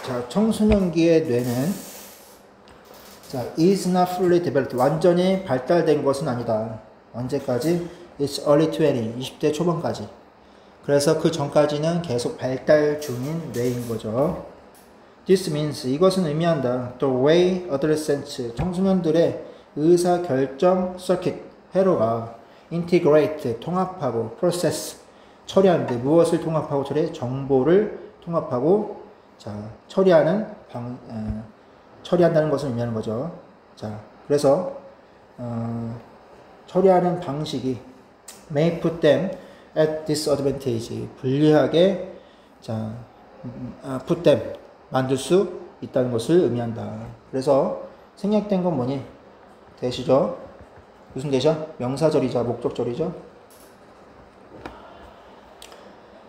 자, 청소년기의 뇌는 자, is not fully developed. 완전히 발달된 것은 아니다. 언제까지? It's early 20, 20대 초반까지. 그래서 그 전까지는 계속 발달 중인 뇌인 거죠. This means, 이것은 의미한다. The way adolescents, 청소년들의 의사결정 서킷, 회로가 integrate, 통합하고 process, 처리하는데 무엇을 통합하고 처리해? 정보를 통합하고 자, 처리한다는 것을 의미하는 거죠. 자, 그래서 처리하는 방식이 may put them at disadvantage, 불리하게 자, put them, 만들 수 있다는 것을 의미한다. 그래서 생략된 건 뭐니? 대시죠? 무슨 대시야? 명사절이죠? 목적절이죠?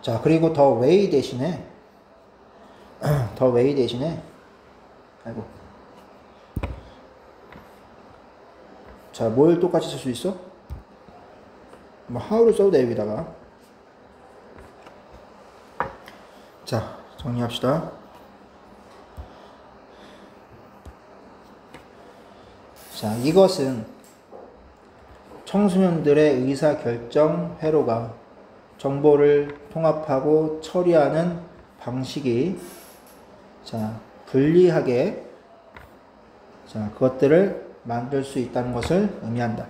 자, 그리고 the way 대신에 the way 대신에 아이고 자, 뭘 똑같이 쓸 수 있어? 뭐 how를 써도 돼 여기다가. 자, 정리합시다. 자, 이것은 청소년들의 의사결정 회로가 정보를 통합하고 처리하는 방식이 자, 불리하게 자, 그것들을 만들 수 있다는 것을 의미한다.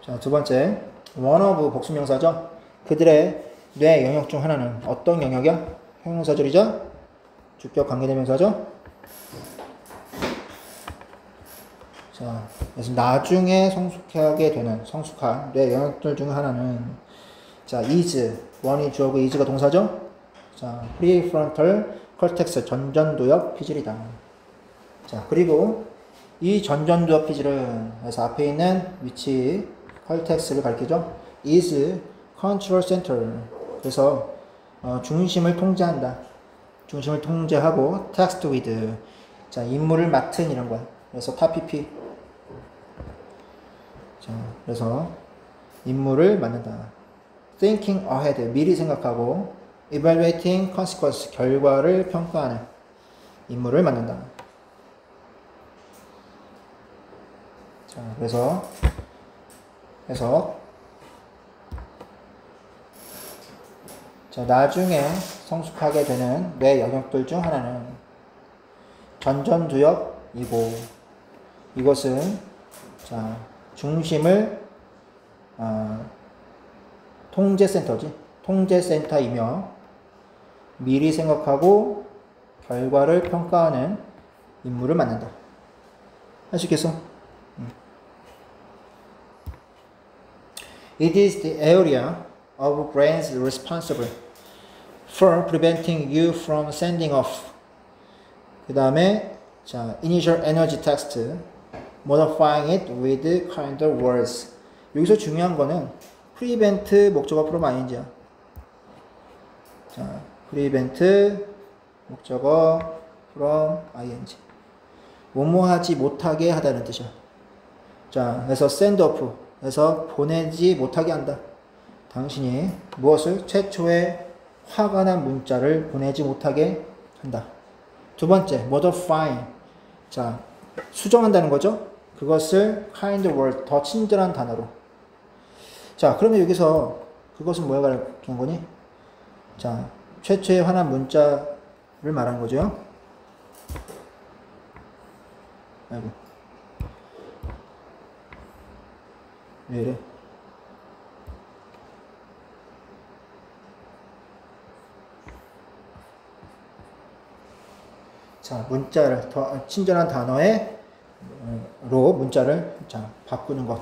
자, 두 번째, one of 복수명사죠. 그들의 뇌 영역 중 하나는 어떤 영역이야? 형용사절이죠? 주격 관계대명사죠? 자, 그래서 나중에 성숙하게 되는 성숙한 뇌 영역들 중 하나는 자, is, one이 주어고 is가 동사죠? 자, prefrontal cortex, 전전두엽 피질이다. 자, 그리고 이 전전두엽 피질은 그래서 앞에 있는 위치 cortex를 가리키죠. is control center. 그래서 중심을 통제한다. 중심을 통제하고 tasked with. 자, 임무를 맡은 이런 거야. 그래서 타PP. 자, 그래서 임무를 맡는다. thinking ahead, 미리 생각하고 evaluating consequence, 결과를 평가하는 임무를 맡는다. 자, 그래서 해석. 자, 나중에 성숙하게 되는 뇌 영역들 중 하나는 전전두엽이고 이것은 자, 중심을 통제센터지. 통제센터이며 미리 생각하고 결과를 평가하는 임무를 맡는다. 할 수 있겠어? It is the area of brains responsible for preventing you from sending off. 그 다음에 자, initial energy text, modifying it with kinder words. 여기서 중요한 거는 prevent 목적어 from ing야. 자, prevent 목적어 from ing. 뭐뭐하지 못하게 하다는 뜻이야. 자, 그래서 send off. 그래서 보내지 못하게 한다. 당신이 무엇을? 최초의 화가 난 문자를 보내지 못하게 한다. 두 번째, modify. 자, 수정한다는 거죠. 그것을 kind word, 더 친절한 단어로. 자, 그러면 여기서 그것은 뭐에 가리키는 거니? 자, 최초의 화난 문자를 말하는 거죠. 아이고. 왜 이래? 자, 문자를 더 친절한 단어로 문자를 자, 바꾸는 것.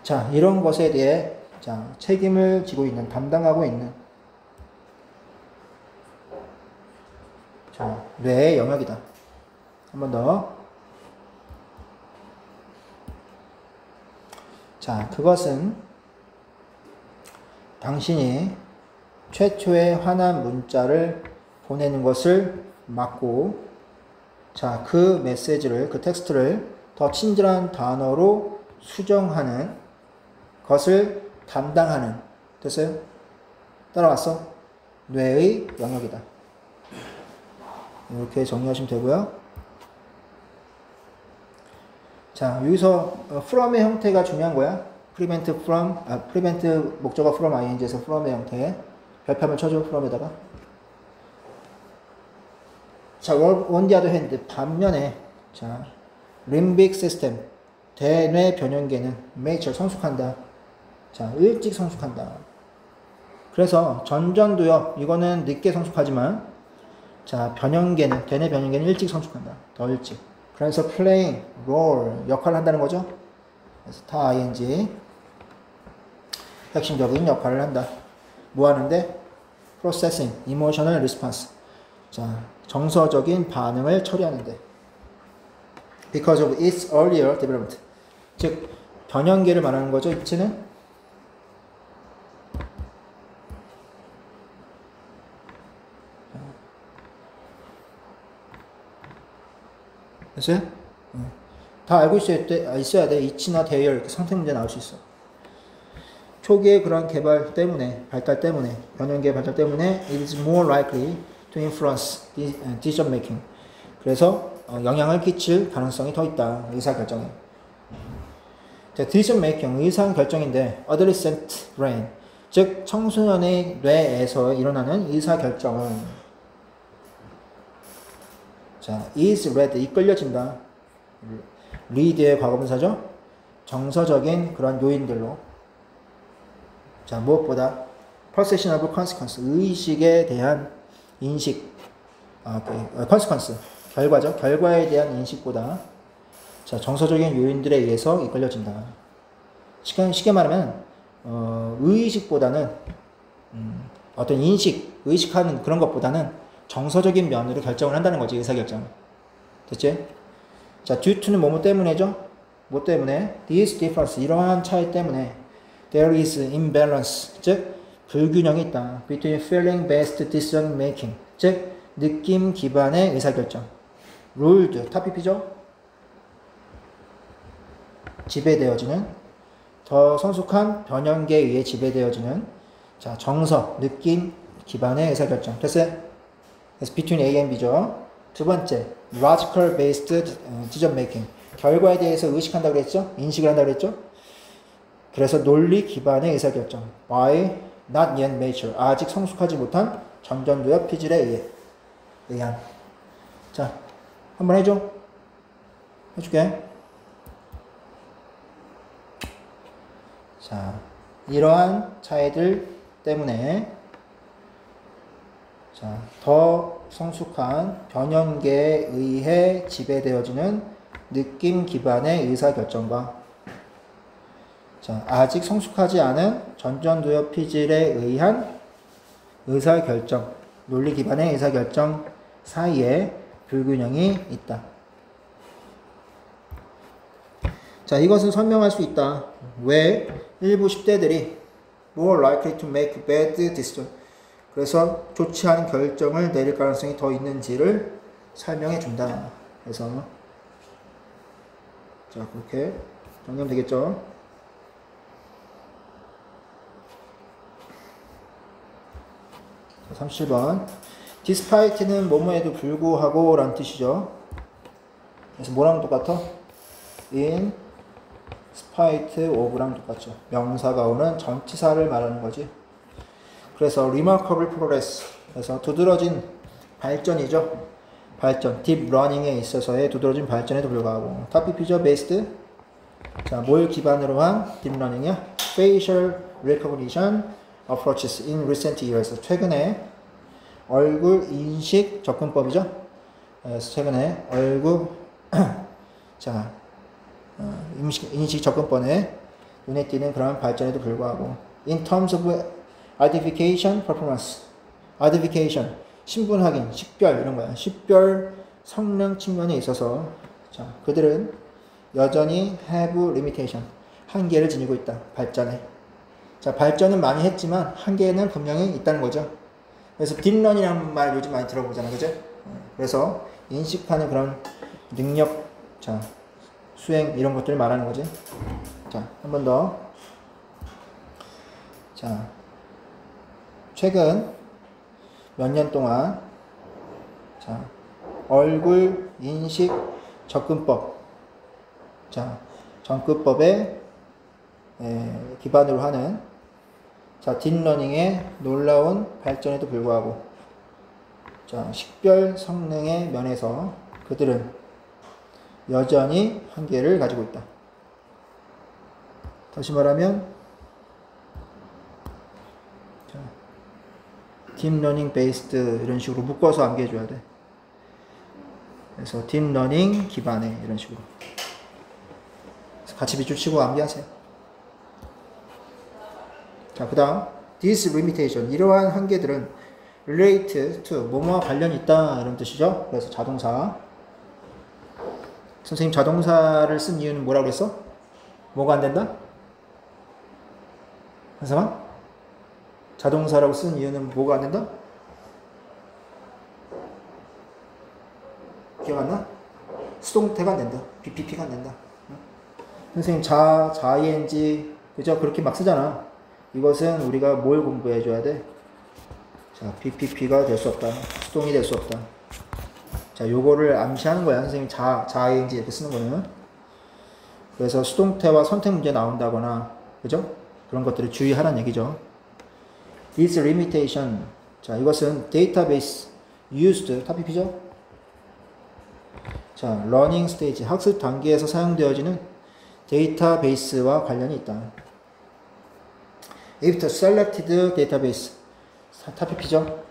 자, 이런 것에 대해 자, 책임을 지고 있는, 담당하고 있는 자, 뇌의 영역이다. 한 번 더. 자, 그것은 당신이 최초의 화난 문자를 보내는 것을 막고 자, 그 메시지를, 그 텍스트를 더 친절한 단어로 수정하는 것을 담당하는. 됐어요? 따라왔어? 뇌의 영역이다. 이렇게 정리하시면 되고요. 자, 여기서 from의 형태가 중요한 거야. prevent 목적어 from ing에서 from의 형태. 별표를 쳐줘, from에다가. 자, on the other hand, 반면에, 자, limbic system, 대뇌 변형계는 mature, 성숙한다. 자, 일찍 성숙한다. 그래서 전전두엽, 이거는 늦게 성숙하지만, 자, 변형계는, 대뇌 변형계는 일찍 성숙한다. 더 일찍. 그래서 playing, role, 역할을 한다는 거죠. 그래서 다 ing, 핵심적인 역할을 한다. 뭐 하는데? processing, emotional response. 자, 정서적인 반응을 처리하는데. because of its earlier development. 즉, 변형계를 말하는 거죠, 이치는. 됐어요? 다 알고 있어야 돼. 이치나 대열, 이렇게 선택 문제 나올 수 있어. 초기의 그런 개발 때문에, 발달 때문에, 변형계 발달 때문에, it is more likely to influence decision making. 그래서 영향을 끼칠 가능성이 더 있다. 의사결정에. 자, decision making, 의사결정인데, adolescent brain, 즉 청소년의 뇌에서 일어나는 의사결정은 자, is led, 이끌려진다. lead의 과거분사죠. 정서적인 그런 요인들로. 자, 무엇보다 perception of consequence, 의식에 대한 인식, consequence, 결과죠. 결과에 대한 인식보다 자, 정서적인 요인들에 의해서 이끌려진다. 쉽게 말하면 의식보다는 어떤 의식하는 그런 것보다는 정서적인 면으로 결정을 한다는 거지, 의사결정. 됐지? 자, due to는 뭐뭐 때문에죠? 뭐 때문에? This difference, 이러한 차이 때문에 there is imbalance, 즉 불균형이 있다. between feeling based decision making, 즉 느낌 기반의 의사결정. ruled, 타피피죠? 지배되어지는, 더 성숙한 변형계에 의해 지배되어지는 자, 정서, 느낌 기반의 의사결정. 됐어요? 그래서 between A and B죠. 두 번째, logical based decision making. 결과에 대해서 의식한다고 그랬죠? 인식을 한다고 그랬죠? 그래서 논리 기반의 의사결정. by not yet mature. 아직 성숙하지 못한 전전두엽 피질에 의한. 자, 한번 해줘. 해줄게. 자, 이러한 차이들 때문에 자, 더 성숙한 변형계에 의해 지배되어지는 느낌 기반의 의사결정과 자, 아직 성숙하지 않은 전전두엽 피질에 의한 의사결정, 논리 기반의 의사결정 사이에 불균형이 있다. 자, 이것은 설명할 수 있다. 왜 일부 10대들이 more likely to make bad decision, 그래서 좋지 않은 결정을 내릴 가능성이 더 있는지를 설명해 준다. 그래서 자, 그렇게 정리하면 되겠죠. 자, 37번. despite는 뭐뭐에도 불구하고 라는 뜻이죠. 그래서 뭐랑 똑같아? in spite of랑 똑같죠. 명사가 오는 전치사를 말하는 거지. 그래서 remarkable progress, 그래서 두드러진 발전이죠. 발전, deep learning에 있어서의 두드러진 발전에도 불구하고 타피피저 based, 자, 뭘 기반으로 한 deep learning이야? facial recognition approaches in recent years, 최근에 얼굴 인식 접근법이죠. 그래서 최근에 얼굴 자, 인식 접근법에 눈에 띄는 그런 발전에도 불구하고 in terms of identification performance, identification, 신분 확인, 식별 이런 거야. 식별 성능 측면에 있어서 자, 그들은 여전히 have limitation, 한계를 지니고 있다. 발전에. 자, 발전은 많이 했지만 한계는 분명히 있다는 거죠. 그래서 딥런이라는 말 요즘 많이 들어보잖아요. 그죠? 그래서 인식하는 그런 능력, 자, 수행 이런 것들을 말하는 거지. 자, 한 번 더. 자, 최근 몇 년 동안 자, 얼굴 인식 접근법. 자, 접근법에 기반으로 하는 자, 딥러닝의 놀라운 발전에도 불구하고 자, 식별 성능의 면에서 그들은 여전히 한계를 가지고 있다. 다시 말하면 딥러닝 베이스드 이런 식으로 묶어서 암기해줘야 돼. 그래서 딥러닝 기반의 이런 식으로 같이 비추치고 암기하세요. 자, 그 다음 this limitation 이러한 한계들은 relate to 뭐뭐와 관련이 있다 이런 뜻이죠. 그래서 자동사 선생님 자동사를 쓴 이유는 뭐라고 그랬어? 뭐가 안 된다? 한사람? 자동사라고 쓴 이유는 뭐가 안 된다? 기억 안 나? 수동태가 안 된다. BPP가 안 된다. 선생님 자 ing 그죠? 그렇게 막 쓰잖아. 이것은 우리가 뭘 공부해 줘야 돼? 자, BPP가 될 수 없다. 수동이 될 수 없다. 자, 요거를 암시하는 거야. 선생님 자 ing 이렇게 쓰는 거는. 그래서 수동태와 선택 문제 나온다거나 그죠? 그런 것들을 주의하라는 얘기죠. This limitation. 자, 이것은 database used 다 BP죠? 자, learning stage 학습 단계에서 사용되어지는 데이터베이스와 관련이 있다. If the selected database 다 PP죠?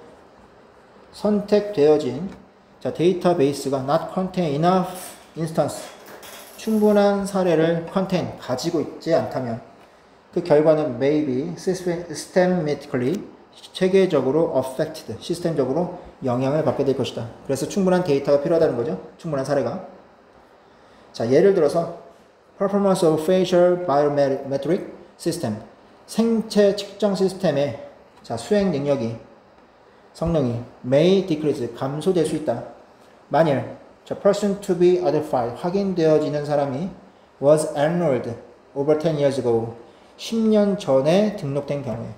선택되어진 자, 데이터베이스가 not contain enough instance 충분한 사례를 contain 가지고 있지 않다면 그 결과는 may be systematically 체계적으로 affected 시스템적으로 영향을 받게 될 것이다. 그래서 충분한 데이터가 필요하다는 거죠. 충분한 사례가. 자, 예를 들어서 performance of facial biometric system 생체 측정 시스템의 자, 수행 능력이 성능이 may decrease 감소될 수 있다. 만일 the person to be identified 확인되어지는 사람이 was enrolled over 10 years ago 10년 전에 등록된 경우에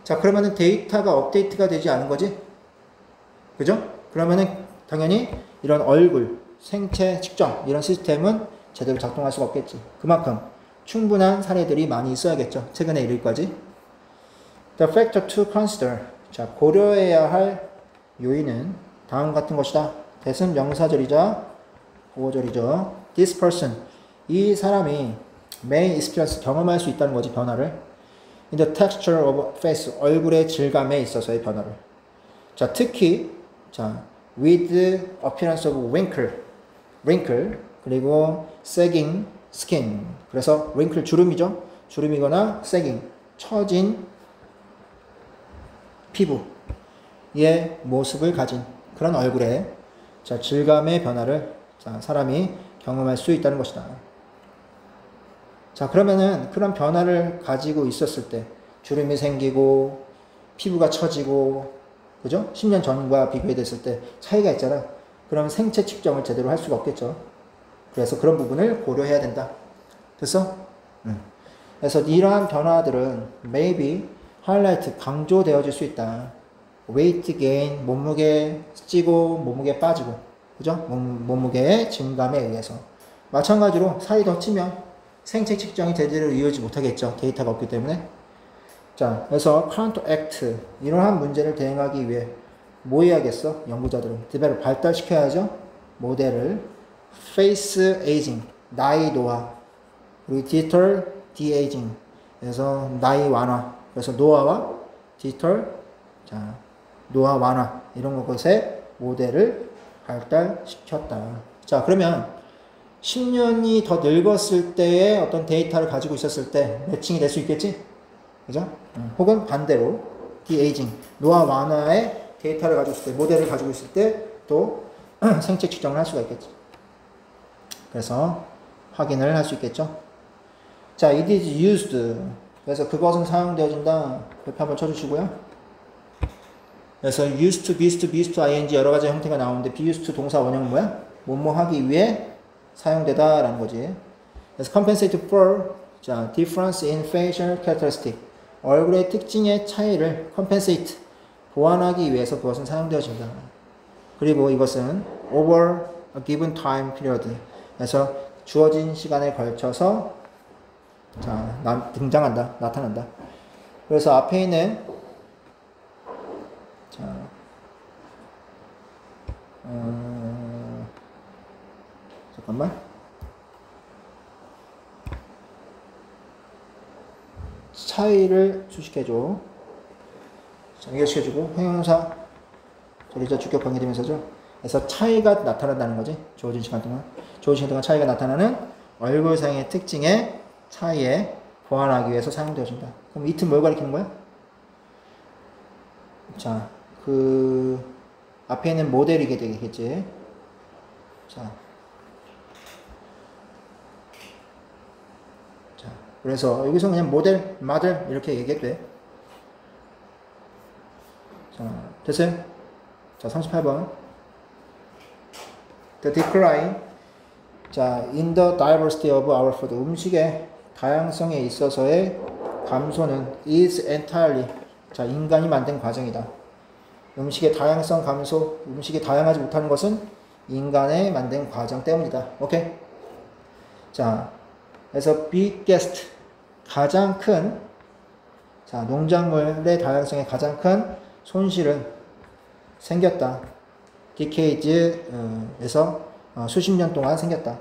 자, 그러면은 데이터가 업데이트가 되지 않은 거지? 그죠? 그러면은 당연히 이런 얼굴 생체 측정 이런 시스템은 제대로 작동할 수가 없겠지. 그만큼 충분한 사례들이 많이 있어야겠죠. 최근에 이르기까지. The factor to consider. 자, 고려해야 할 요인은 다음 같은 것이다. 대신 명사절이자 보어절이죠. This person. 이 사람이 may experience 경험할 수 있다는 거지, 변화를. In the texture of face. 얼굴의 질감에 있어서의 변화를. 자, 특히 자, with appearance of wrinkle 그리고 sagging skin. 그래서 wrinkle 주름이죠. 주름이거나 sagging 처진 피부의 모습을 가진 그런 얼굴에 자, 질감의 변화를 자, 사람이 경험할 수 있다는 것이다. 자, 그러면은 그런 변화를 가지고 있었을 때 주름이 생기고 피부가 처지고 그죠? 10년 전과 비교해 됐을 때 차이가 있잖아. 그럼 생체 측정을 제대로 할 수가 없겠죠. 그래서 그런 부분을 고려해야 된다. 됐어? 그래서 이러한 변화들은 maybe highlight 강조되어질 수 있다. weight gain 몸무게 찌고 몸무게 빠지고 그죠? 몸무게의 증감에 의해서 마찬가지로 살이 더 찌면 생체 측정이 제대로 이루어지지 못하겠죠. 데이터가 없기 때문에. 자, 그래서 counteract 이러한 문제를 대응하기 위해 뭐 해야겠어? 연구자들은 develop 발달시켜야죠. 모델을 face aging 나이 노화 그리고 digital de-aging 그래서 나이 완화 그래서 노화와 디지털 자, 노화 완화 이런 것에 모델을 발달시켰다. 자, 그러면 10년이 더 늙었을 때의 어떤 데이터를 가지고 있었을 때 매칭이 될 수 있겠지? 그죠? 혹은 반대로 de-aging 노화 완화의 데이터를 가지고 있을 때 모델을 가지고 있을 때 또 생체 측정을 할 수가 있겠지. 그래서 확인을 할 수 있겠죠. 자, it is used 그래서 그것은 사용되어진다. 옆에 한번 쳐주시고요. 그래서 used to, be used to, be used to, ing 여러 가지 형태가 나오는데 be used to 동사 원형은 뭐야? 뭐뭐 하기 위해 사용되다 라는 거지. 그래서 compensate for difference in facial characteristic 얼굴의 특징의 차이를 compensate 보완하기 위해서 그것은 사용되어진다. 그리고 이것은 over a given time period. 그래서 주어진 시간에 걸쳐서 등장한다, 나타난다. 그래서 앞에 있는 잠깐만. 차이를 수식해줘. 연결시켜주고 형용사 조리자 주격 관계대명사죠. 그래서 차이가 나타난다는 거지. 주어진 시간 동안. 주어진 시간 동안 차이가 나타나는 얼굴상의 특징의 차이에 보완하기 위해서 사용되어진다. 그럼 it은 뭘 가리키는 거야? 자, 앞에 있는 모델이게 되겠지. 자, 그래서 여기서 그냥 모델, 마들 이렇게 얘기해도 돼. 자, 됐어요? 자, 38번. The decline. 자, in the diversity of our food. 음식의 다양성에 있어서의 감소는 is entirely. 자, 인간이 만든 과정이다. 음식의 다양성 감소, 음식이 다양하지 못하는 것은 인간의 만든 과정 때문이다. 오케이? 자, 그래서 biggest. 가장 큰, 자, 농작물의 다양성의 가장 큰 손실은 생겼다. decades에서 수십 년 동안 생겼다.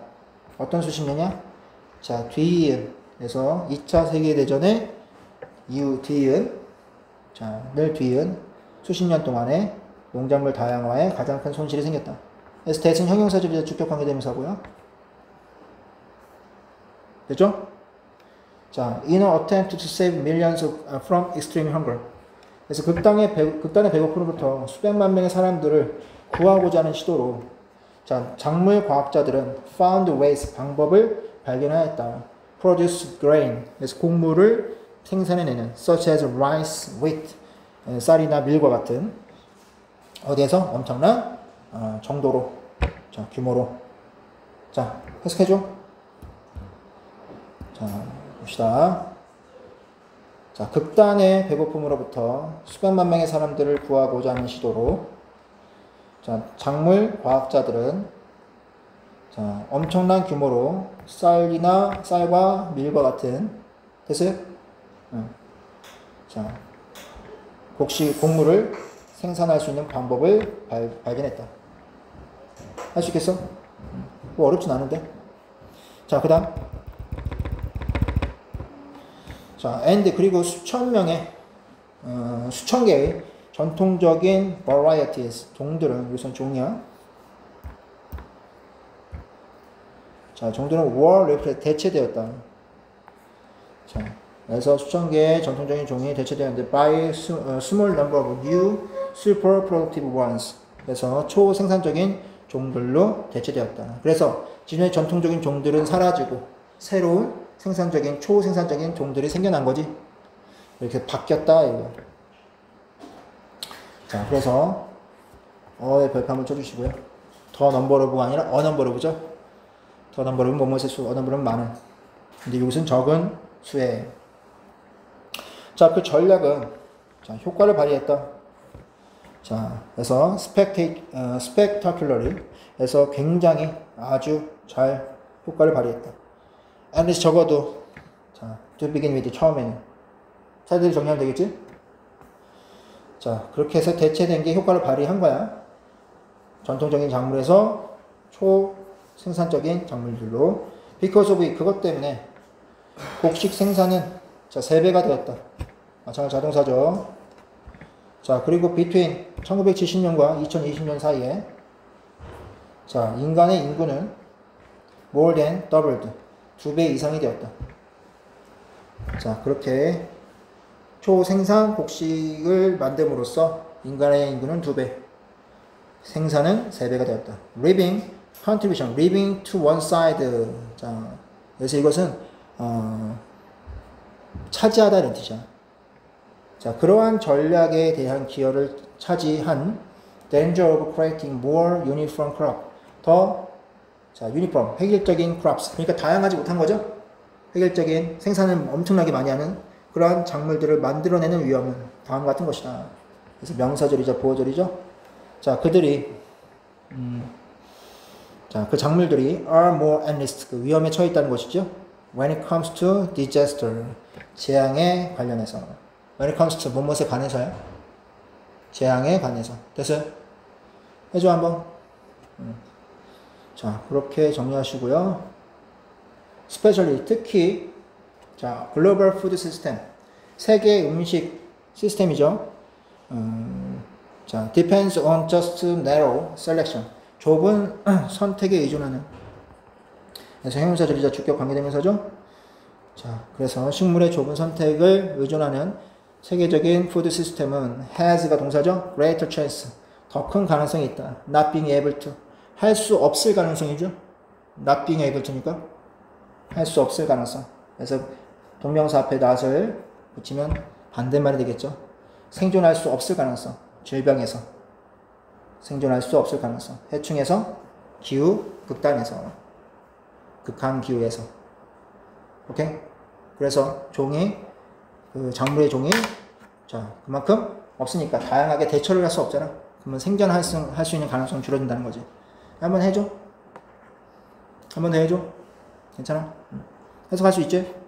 어떤 수십 년이야? 자, 뒤이은에서 2차 세계대전의 이후 뒤이은, 자, 늘 뒤이은 수십 년 동안의 농작물 다양화에 가장 큰 손실이 생겼다. 그래서 대신 형용사절이자 주격 관계대명사고요. 됐죠? 자, in an attempt to save millions from extreme hunger. 그래서 극단의 배고픔으로부터 수백만 명의 사람들을 구하고자 하는 시도로, 자, 작물 과학자들은 found ways, 방법을 발견하였다. produce grain. 그래서 곡물을 생산해내는 such as rice, wheat. 쌀이나 밀과 같은 어디에서 엄청난 정도로, 자, 규모로. 자, 해석해줘. 자, 봅시다. 자, 극단의 배고픔으로부터 수백만 명의 사람들을 구하고자 하는 시도로, 자, 작물 과학자들은, 자, 엄청난 규모로 쌀과 밀과 같은, 됐어요? 자, 곡물을 생산할 수 있는 방법을 발견했다. 할 수 있겠어? 뭐 어렵진 않은데. 자, 그 다음. 자, and 그리고 수천 개의 전통적인 varieties, 종들은, 여기서는 종이야. 자, 종들은 were 대체되었다. 자, 그래서 수천 개의 전통적인 종이 대체되었는데 by small number of new super productive ones. 그래서 초생산적인 종들로 대체되었다. 그래서 기존의 전통적인 종들은 사라지고 새로운 생산적인, 초생산적인 종들이 생겨난 거지. 이렇게 바뀌었다, 이거. 자, 그래서, 어의 별표 한번 쳐주시고요. 더 넘버러브가 아니라 어넘버러브죠. 더 넘버러브는 뭐뭐의 수, 어넘버러브는 많은. 근데 이것은 적은 수에. 자, 그 전략은, 자, 효과를 발휘했다. 자, 그래서, spectacularly. 그래서 굉장히 아주 잘 효과를 발휘했다. at least 적어도, 자, to begin with, 처음에는. 차들이 정리하면 되겠지? 자, 그렇게 해서 대체된 게 효과를 발휘한 거야. 전통적인 작물에서 초생산적인 작물들로. because of 그것 때문에 곡식 생산은, 자, 3배가 되었다. 마찬가지 자동사죠. 자, 그리고 between 1970년과 2020년 사이에, 자, 인간의 인구는 more than doubled. 2배 이상이 되었다. 자, 그렇게 초생산 곡식을 만듦으로써 인간의 인구는 2배, 생산은 3배가 되었다. living contribution, living to one side. 자, 그래서 이것은 차지하다 이런 뜻이야. 자, 그러한 전략에 대한 기여를 차지한 danger of creating more uniform crop. 더, 자, 유니폼, 획일적인 crops. 그러니까 다양하지 못한 거죠? 획일적인 생산을 엄청나게 많이 하는 그러한 작물들을 만들어내는 위험은 다음과 같은 것이다. 그래서 명사절이죠, 보어절이죠. 자, 그들이 자, 그 작물들이 are more at risk, 그 위험에 처해 있다는 것이죠. When it comes to disaster, 재앙에 관련해서. When it comes to 무엇에 관해서요? 재앙에 관해서. 됐어요? 해줘 한번. 자, 그렇게 정리하시고요. 스페셜리 특히 자, 글로벌 푸드 시스템, 세계 음식 시스템이죠. 자, depends on just narrow selection, 좁은 선택에 의존하는. 그래서 형용사 절이자 주격 관계대명사죠. 자, 그래서 식물의 좁은 선택을 의존하는 세계적인 푸드 시스템은 has가 동사죠. greater chance, 더 큰 가능성이 있다. not being able to, 할 수 없을 가능성이죠. not being able to니까 할 수 없을 가능성. 그래서 동명사 앞에 not을 붙이면 반대말이 되겠죠. 생존할 수 없을 가능성. 질병에서 생존할 수 없을 가능성. 해충에서, 기후, 극단에서, 극한 기후에서. 오케이? 그래서 종이, 그 작물의 종이, 자, 그만큼 없으니까 다양하게 대처를 할 수 없잖아. 그러면 생존할 수 있는 가능성이 줄어든다는 거지. 한번 해줘. 한번 더 해줘. 괜찮아? 해석할 수 있지?